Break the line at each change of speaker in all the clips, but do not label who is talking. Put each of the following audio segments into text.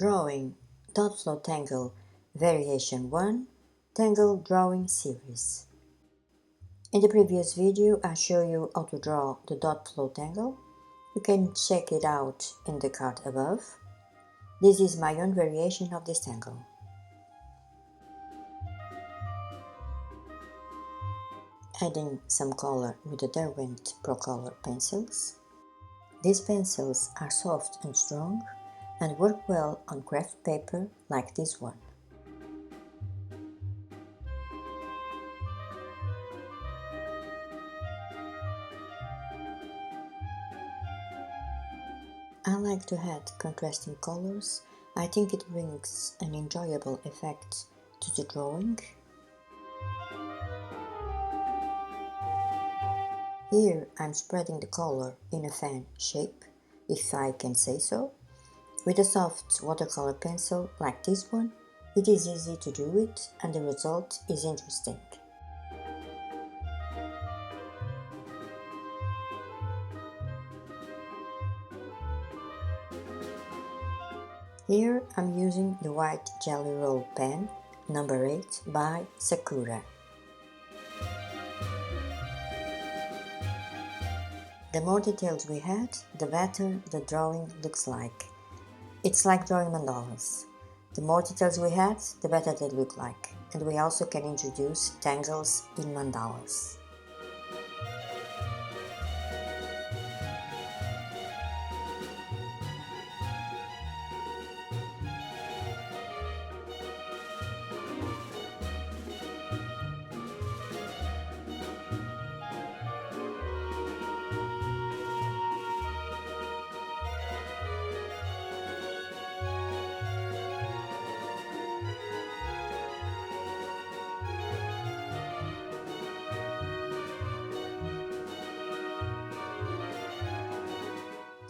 Drawing Dot Flow Tangle Variation 1 Tangle Drawing Series. In the previous video I showed you how to draw the dot flow tangle. You can check it out in the card above. This is my own variation of this tangle. Adding some color with the Derwent Pro Color pencils. These pencils are soft and strong and work well on craft paper like this one. I like to add contrasting colors. I think it brings an enjoyable effect to the drawing. Here I'm spreading the color in a fan shape, if I can say so. With a soft watercolor pencil like this one, it is easy to do it and the result is interesting. Here I'm using the white Jelly Roll pen, number 8 by Sakura. The more details we add, the better the drawing looks like. It's like drawing mandalas. The more details we add, the better they look like, and we also can introduce tangles in mandalas.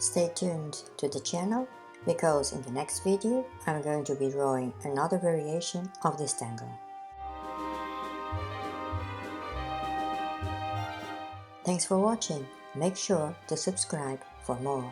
Stay tuned to the channel because in the next video I'm going to be drawing another variation of this tangle. Thanks for watching. Make sure to subscribe for more.